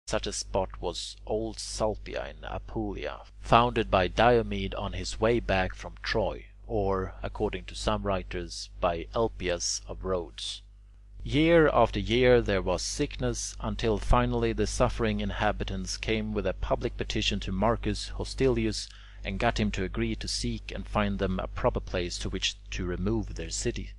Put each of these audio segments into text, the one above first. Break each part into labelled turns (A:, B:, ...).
A: Such a spot was old Salpia in Apulia, founded by Diomed on his way back from Troy, or, according to some writers, by Elpias of Rhodes. Year after year there was sickness, until finally the suffering inhabitants came with a public petition to Marcus Hostilius and got him to agree to seek and find them a proper place to which to remove their city.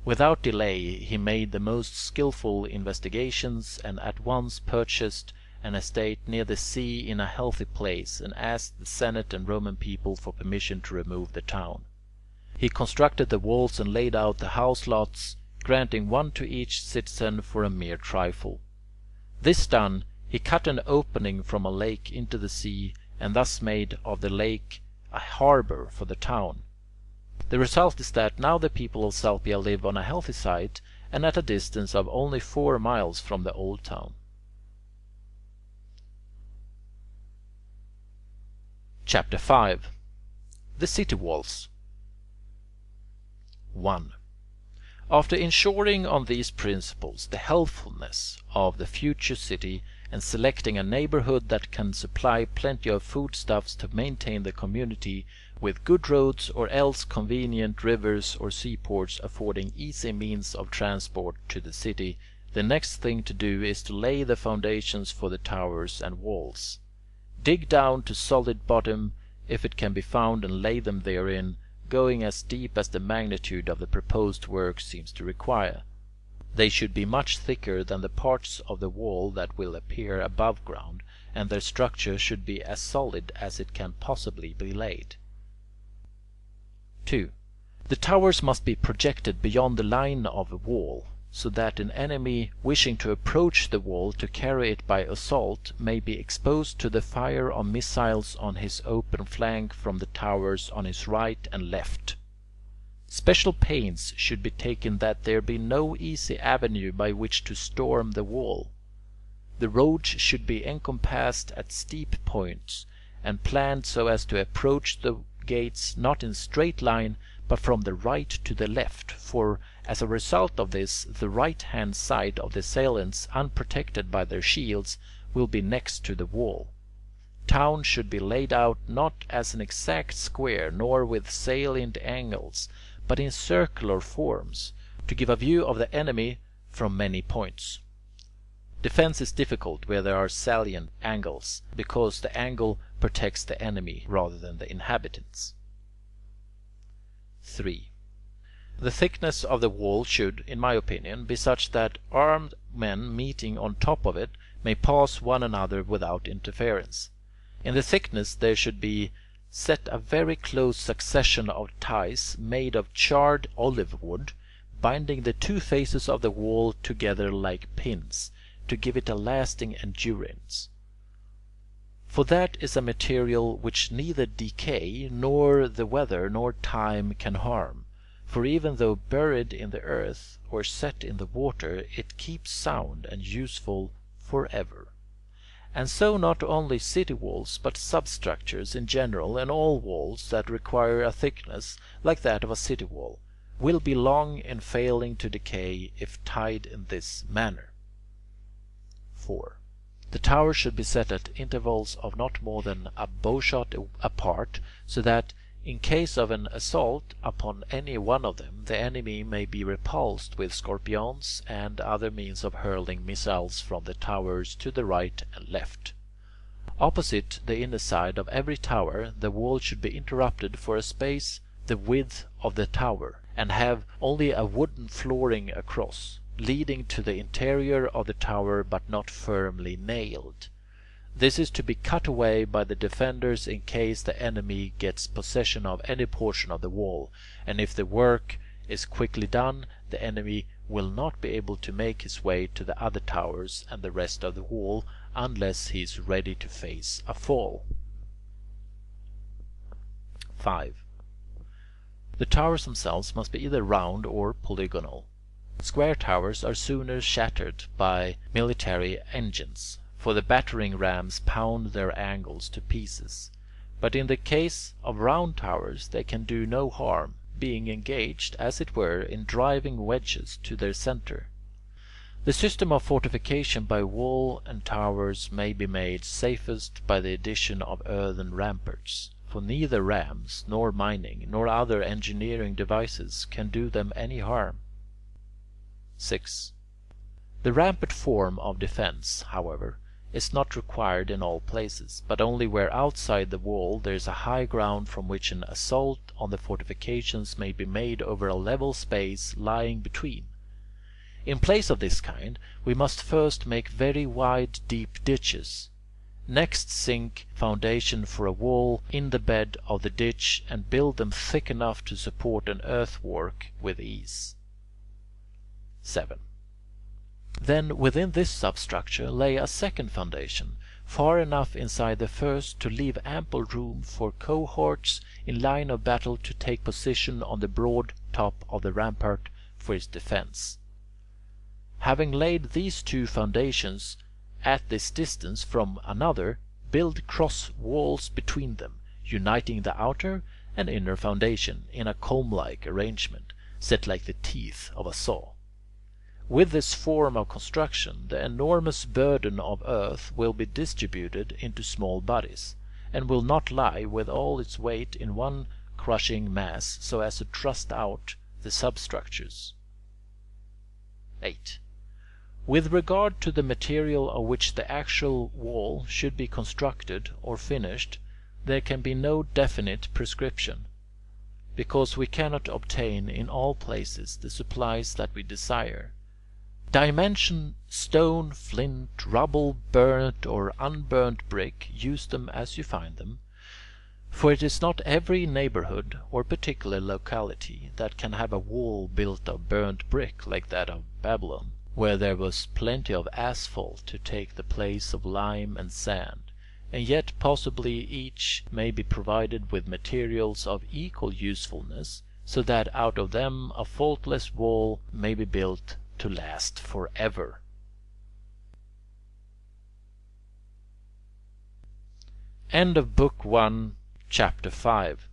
A: Without delay he made the most skilful investigations, and at once purchased an estate near the sea in a healthy place, and asked the Senate and Roman people for permission to remove the town. He constructed the walls and laid out the house lots, granting one to each citizen for a mere trifle. This done, he cut an opening from a lake into the sea, and thus made of the lake a harbour for the town. The result is that now the people of Salpia live on a healthy site, and at a distance of only 4 miles from the old town. Chapter 5. The city walls. 1. After ensuring on these principles the healthfulness of the future city, and selecting a neighborhood that can supply plenty of foodstuffs to maintain the community, with good roads or else convenient rivers or seaports affording easy means of transport to the city, the next thing to do is to lay the foundations for the towers and walls. Dig down to solid bottom, if it can be found, and lay them therein, going as deep as the magnitude of the proposed work seems to require. They should be much thicker than the parts of the wall that will appear above ground, and their structure should be as solid as it can possibly be laid. 2. The towers must be projected beyond the line of a wall, so that an enemy wishing to approach the wall to carry it by assault may be exposed to the fire of missiles on his open flank from the towers on his right and left. Special pains should be taken that there be no easy avenue by which to storm the wall. The roads should be encompassed at steep points, and planned so as to approach the gates not in straight line, but from the right to the left, for as a result of this the right-hand side of the assailants, unprotected by their shields, will be next to the wall. Town should be laid out not as an exact square, nor with salient angles, but in circular forms, to give a view of the enemy from many points. Defense is difficult where there are salient angles, because the angle protects the enemy rather than the inhabitants. 3. The thickness of the wall should, in my opinion, be such that armed men meeting on top of it may pass one another without interference. In the thickness there should be set a very close succession of ties made of charred olive wood, binding the two faces of the wall together like pins, to give it a lasting endurance. For that is a material which neither decay, nor the weather, nor time can harm. For even though buried in the earth, or set in the water, it keeps sound and useful forever. And so not only city walls, but substructures in general, and all walls that require a thickness like that of a city wall, will be long in failing to decay if tied in this manner. 4. The tower should be set at intervals of not more than a bowshot apart, so that, in case of an assault upon any one of them, the enemy may be repulsed with scorpions and other means of hurling missiles from the towers to the right and left. Opposite the inner side of every tower, the wall should be interrupted for a space the width of the tower, and have only a wooden flooring across, leading to the interior of the tower but not firmly nailed. This is to be cut away by the defenders in case the enemy gets possession of any portion of the wall, and if the work is quickly done, the enemy will not be able to make his way to the other towers and the rest of the wall unless he is ready to face a fall. 5. The towers themselves must be either round or polygonal. Square towers are sooner shattered by military engines, for the battering rams pound their angles to pieces. But in the case of round towers they can do no harm, being engaged, as it were, in driving wedges to their centre. The system of fortification by wall and towers may be made safest by the addition of earthen ramparts, for neither rams, nor mining, nor other engineering devices can do them any harm. 6. The rampart form of defense, however, is not required in all places, but only where outside the wall there is a high ground from which an assault on the fortifications may be made over a level space lying between. In place of this kind, we must first make very wide deep ditches, next sink foundation for a wall in the bed of the ditch and build them thick enough to support an earthwork with ease. 7. Then within this substructure lay a second foundation, far enough inside the first to leave ample room for cohorts in line of battle to take position on the broad top of the rampart for its defense. Having laid these two foundations at this distance from another, build cross walls between them, uniting the outer and inner foundation in a comb-like arrangement, set like the teeth of a saw. With this form of construction, the enormous burden of earth will be distributed into small bodies, and will not lie with all its weight in one crushing mass so as to thrust out the substructures. 8. With regard to the material of which the actual wall should be constructed or finished, there can be no definite prescription, because we cannot obtain in all places the supplies that we desire. Dimension stone, flint, rubble, burnt or unburnt brick, use them as you find them, for it is not every neighborhood or particular locality that can have a wall built of burnt brick like that of Babylon, where there was plenty of asphalt to take the place of lime and sand, and yet possibly each may be provided with materials of equal usefulness, so that out of them a faultless wall may be built to last forever. End of Book 1, Chapter 5.